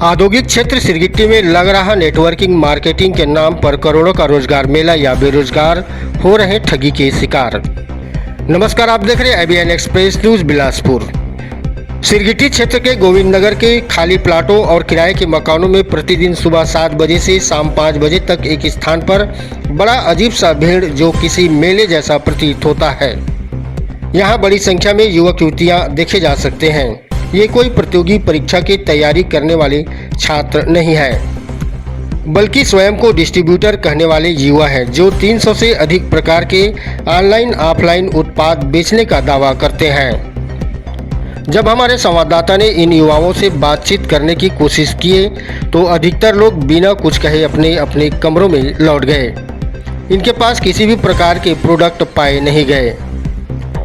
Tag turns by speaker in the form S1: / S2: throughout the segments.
S1: औद्योगिक क्षेत्र सिरगिट्टी में लग रहा नेटवर्किंग मार्केटिंग के नाम पर करोड़ों का रोजगार मेला या बेरोजगार हो रहे ठगी के शिकार। नमस्कार, आप देख रहे हैं ABN express news Bilaspur. Sirgitti क्षेत्र के गोविंद नगर के खाली प्लाटों और किराए के मकानों में प्रतिदिन सुबह 7 बजे से शाम 5 बजे तक एक स्थान पर बड़ा अजीब सा भीड़ जो किसी मेले जैसा प्रतीत होता है। यहाँ बड़ी संख्या में युवक युवतियाँ देखे जा सकते हैं। ये कोई प्रतियोगी परीक्षा की तैयारी करने वाले छात्र नहीं है, बल्कि स्वयं को डिस्ट्रीब्यूटर कहने वाले युवा हैं जो 300 से अधिक प्रकार के ऑनलाइन ऑफलाइन उत्पाद बेचने का दावा करते हैं। जब हमारे संवाददाता ने इन युवाओं से बातचीत करने की कोशिश किए तो अधिकतर लोग बिना कुछ कहे अपने अपने कमरों में लौट गए। इनके पास किसी भी प्रकार के प्रोडक्ट पाए नहीं गए।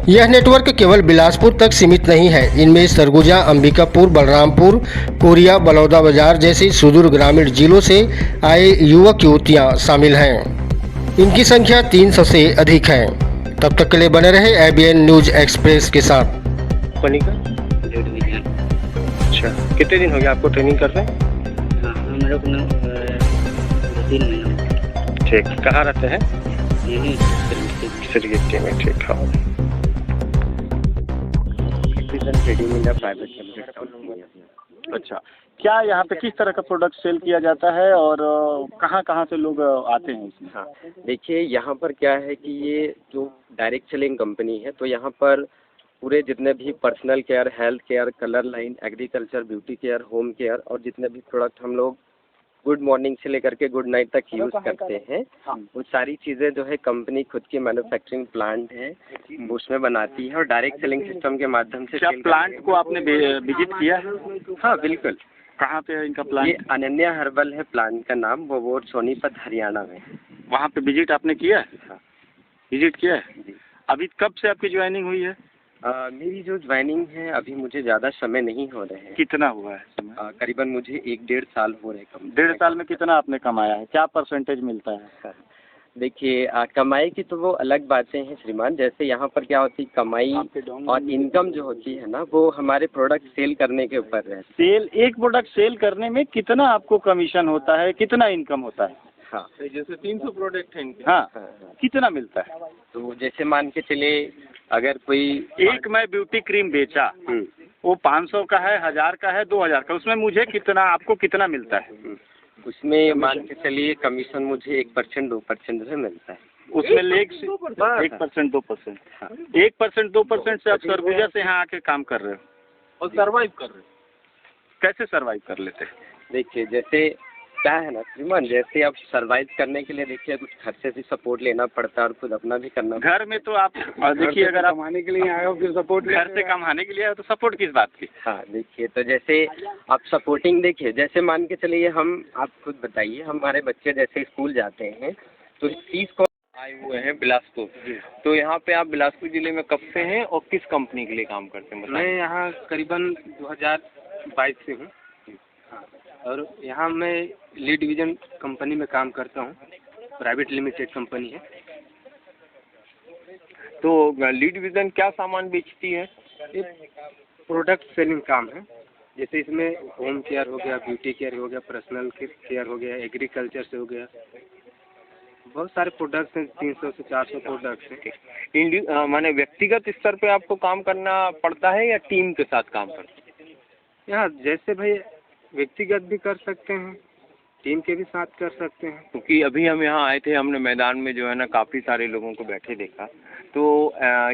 S1: यह नेटवर्क केवल बिलासपुर तक सीमित नहीं है। इनमें सरगुजा, अंबिकापुर, बलरामपुर, कोरिया, बलौदा बाजार जैसे सुदूर ग्रामीण जिलों से आए युवक युवतियां शामिल हैं। इनकी संख्या 300 से अधिक है। तब तक के लिए बने रहे एबीएन न्यूज एक्सप्रेस के साथ।
S2: कंपनी का अच्छा, कितने दिन हो गए आपको ट्रेनिंग कर रहे हैं?
S3: मेरे को 3 महीना।
S2: ठीक, कहाँ रहते हैं?
S3: यही
S2: सिरगिट्टी में। ठीक है। अच्छा, क्या यहाँ पे किस तरह का प्रोडक्ट सेल किया जाता है और कहाँ कहाँ से लोग आते हैं इसमें?
S4: हाँ, देखिए यहाँ पर क्या है कि ये जो डायरेक्ट सेलिंग कंपनी है, तो यहाँ पर पूरे जितने भी personal care, health care, colour line, agriculture, beauty care, home care और जितने भी प्रोडक्ट हम लोग गुड मॉर्निंग से लेकर के गुड नाइट तक यूज़ करते हैं, वो सारी चीज़ें जो है कंपनी खुद की मैन्युफैक्चरिंग प्लांट है उसमें बनाती है और डायरेक्ट सेलिंग सिस्टम के माध्यम से।
S2: क्या प्लांट को आपने विजिट किया है?
S4: हाँ बिल्कुल।
S2: कहाँ पे है इनका प्लांट?
S4: ये अनन्या हर्बल है प्लांट का नाम, वो सोनीपत हरियाणा में।
S2: वहाँ पे विजिट आपने किया है?
S4: हाँ
S2: विजिट किया है।
S4: जी।
S2: अभी कब से आपकी ज्वाइनिंग हुई है?
S4: मेरी जो ज्वाइनिंग है अभी मुझे ज़्यादा समय नहीं हो रहे हैं।
S2: कितना हुआ है समय?
S4: करीबन मुझे 1-1.5 साल हो रहे हैं।
S2: 1.5 साल में कितना आपने कमाया है? क्या परसेंटेज मिलता है?
S4: देखिए कमाई की तो वो अलग बातें हैं श्रीमान। जैसे यहाँ पर क्या होती है, कमाई और इनकम जो होती है ना, वो हमारे प्रोडक्ट सेल करने के ऊपर है।
S2: सेल, एक प्रोडक्ट सेल करने में कितना आपको कमीशन होता है, कितना इनकम होता है?
S4: हाँ,
S2: जैसे 300 प्रोडक्ट हैं इनके। हाँ, कितना मिलता है?
S4: तो जैसे मान के चले, अगर कोई
S2: एक मैं ब्यूटी क्रीम बेचा, वो 500 का है, 1000 का है, 2000 का, उसमें मुझे कितना, आपको कितना मिलता है?
S4: उसमें मान के चलिए कमीशन मुझे 1% 2% जो है मिलता है।
S2: उसमें 1% 2%। 1% 2% से आप सरगुजा से यहाँ आके काम कर रहे हो और सर्वाइव कर रहे हो। कैसे सर्वाइव कर लेते हैं?
S4: देखिए जैसे क्या है ना श्रीमान, जैसे आप सर्वाइव करने के लिए देखिए कुछ घर से भी सपोर्ट लेना पड़ता है और खुद अपना भी करना।
S2: घर में तो आप देखिए, अगर आप कमाने के लिए आए हो फिर सपोर्ट, घर से कमाने के लिए आए हो तो सपोर्ट किस बात की?
S4: हाँ देखिए, तो जैसे आप सपोर्टिंग देखिए, जैसे मान के चलिए हम, आप खुद बताइए, हमारे बच्चे जैसे स्कूल जाते हैं तो इस चीज़ को आए हुए हैं बिलासपुर। तो यहाँ पे आप बिलासपुर जिले में कब से हैं और किस कंपनी के लिए काम करते हैं?
S3: मैं यहाँ करीबन 2022 से हूँ और यहाँ मैं लीड डिवीज़न कंपनी में काम करता हूँ। प्राइवेट लिमिटेड कंपनी है।
S2: तो लीड डिवीज़न क्या सामान बेचती है?
S3: ये प्रोडक्ट सेलिंग काम है। जैसे इसमें होम केयर हो गया, ब्यूटी केयर हो गया, पर्सनल केयर हो गया, एग्रीकल्चर से हो गया, बहुत सारे प्रोडक्ट्स हैं। 300 से 400 प्रोडक्ट्स हैं।
S2: माने व्यक्तिगत स्तर पे आपको काम करना पड़ता है या टीम के साथ काम करते हैं?
S3: यहाँ जैसे भाई व्यक्तिगत भी कर सकते हैं, टीम के भी साथ कर सकते हैं।
S2: क्योंकि अभी हम यहाँ आए थे, हमने मैदान में जो है ना काफ़ी सारे लोगों को बैठे देखा। तो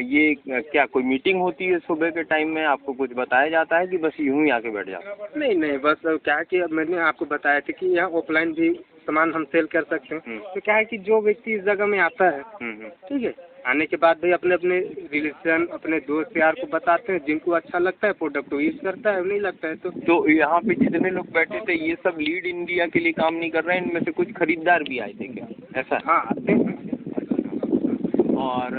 S2: ये क्या कोई मीटिंग होती है सुबह के टाइम में, आपको कुछ बताया जाता है कि बस यूं ही आके बैठ जाओ?
S3: नहीं, बस क्या है कि अब मैंने आपको बताया था कि यहाँ ऑफलाइन भी सामान हम सेल कर सकते हैं। तो क्या है कि जो व्यक्ति इस जगह में आता है, ठीक है, आने के बाद भाई अपने अपने रिलेशन, अपने दोस्त यार को बताते हैं। जिनको अच्छा लगता है प्रोडक्ट वो यूज़ करता है, नहीं लगता है तो
S2: यहाँ पे जितने लोग बैठे थे ये सब लीड इंडिया के लिए काम नहीं कर रहे हैं? इनमें से कुछ खरीदार भी आए थे क्या, ऐसा?
S3: हाँ, आते हैं।
S2: और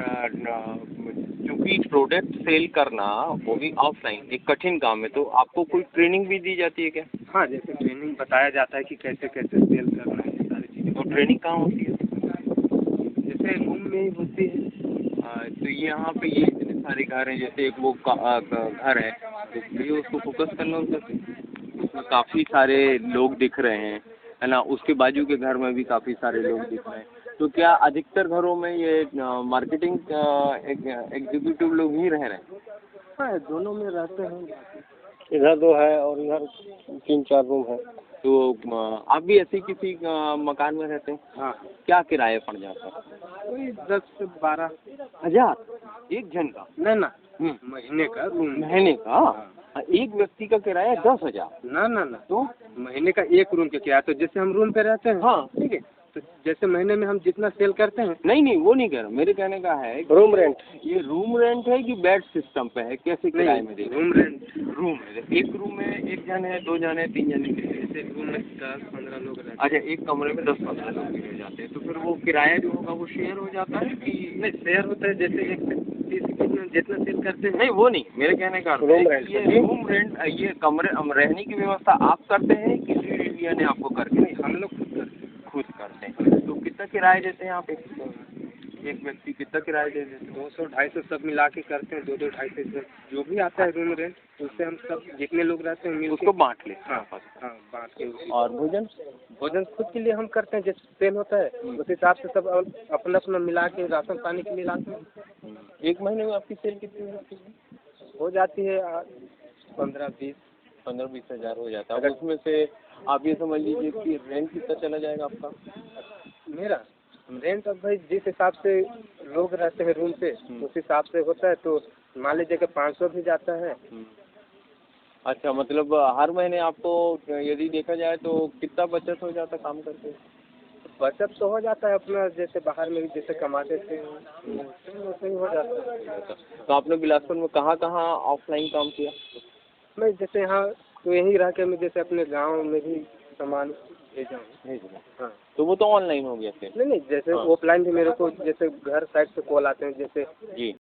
S2: क्योंकि प्रोडक्ट सेल करना वो भी ऑफलाइन एक कठिन काम है, तो आपको कोई ट्रेनिंग भी दी जाती है क्या?
S3: हाँ, जैसे ट्रेनिंग बताया जाता है कि कैसे कैसे सेल करना है, सारी चीज़ें।
S2: तो ट्रेनिंग कहाँ होती है?
S3: जैसे रूम में ही होती है।
S2: तो ये यहाँ पे ये इतने सारे घर हैं, जैसे एक वो घर है, तो ये उसको फोकस करना होता है, उसमें काफ़ी सारे लोग दिख रहे हैं, है ना। उसके बाजू के घर में भी काफ़ी सारे लोग दिख रहे हैं। तो क्या अधिकतर घरों में ये मार्केटिंग एग्जीक्यूटिव लोग ही रह रहे हैं?
S3: हाँ, दोनों में रहते हैं।
S1: इधर 2 है और इधर 3-4 रूम है।
S2: तो आप भी ऐसे किसी मकान में रहते हैं?
S3: हाँ,
S2: क्या किराया पड़ जाता है?
S3: कोई 10 से 12
S2: हजार एक जन का?
S3: ना महीने का रूम।
S2: महीने का? एक व्यक्ति का किराया 10,000?
S3: ना
S2: तो
S3: महीने का एक रूम का किराया। तो जैसे हम रूम पे रहते हैं,
S2: हाँ,
S3: ठीक है, तो जैसे महीने में हम जितना सेल करते हैं।
S2: नहीं वो नहीं कह रहा, मेरे कहने का है कि
S1: रूम रेंट।
S2: ये रूम रेंट है कि बेड सिस्टम पे है, कैसे किराए में दे रहे हैं?
S3: Room rent.
S2: रूम है, एक रूम में एक जन है, 2 जन है, 3 जन है?
S3: जैसे रूम में 10-15 लोग रहते हैं।
S2: अच्छा, एक कमरे में 10-15 लोग भी रह जाते हैं, तो फिर वो किराया जो होगा वो शेयर हो जाता है कि
S3: नहीं, शेयर होता है, जैसे एक जितना सेल करते हैं।
S2: नहीं? वो नहीं, मेरे कहने का अर्थ है
S1: रूम रेंट।
S2: कि ये रूम रेंट, ये कमरे रहने की व्यवस्था आप करते हैं, किसी एरिया ने आपको करके?
S3: नहीं, हम लोग
S2: खुद करते हैं। तो कितना किराया देते हैं आप? एक व्यक्ति कितना किराया दे देते हैं?
S3: 200-250 सब मिला के करते हैं। 2-2-250 जो भी आता है रूम रेंट, उससे हम सब जितने लोग रहते हैं मिल
S2: उसको बांट लेते हैं।
S3: हाँ, बांट के।
S2: और भोजन?
S3: भोजन खुद के लिए हम करते हैं, जैसे सेल होता है उस हिसाब से सब अपना अपना मिला के राशन पानी के लिए लाते हैं।
S2: एक महीने में आपकी सेल कितनी होती है?
S3: हो जाती है 15-20।
S2: 15-20 हज़ार हो जाता है। अगर उसमें से आप ये समझ लीजिए कि रेंट कितना चला जाएगा आपका?
S3: मेरा रेंट अब भाई जिस हिसाब से लोग रहते हैं रूम पे उस हिसाब से होता है। तो मान लीजिए कि 500 भी जाता है।
S2: अच्छा, मतलब हर महीने आपको यदि देखा जाए तो कितना बचत हो जाता काम करके?
S3: बचत तो हो जाता है अपना, जैसे बाहर में भी जैसे कमाते थे वैसे ही हो जाता है।
S2: तो आपने बिलासपुर में कहाँ ऑफलाइन काम किया?
S3: मैं जैसे यहाँ तो यहीं रह के मैं जैसे अपने गांव में भी सामान भेजा हूँ। हाँ,
S2: तो वो तो ऑनलाइन हो गया फिर?
S3: नहीं जैसे
S2: हाँ।
S3: ऑफलाइन भी मेरे को जैसे घर साइड से कॉल आते हैं, जैसे
S2: जी।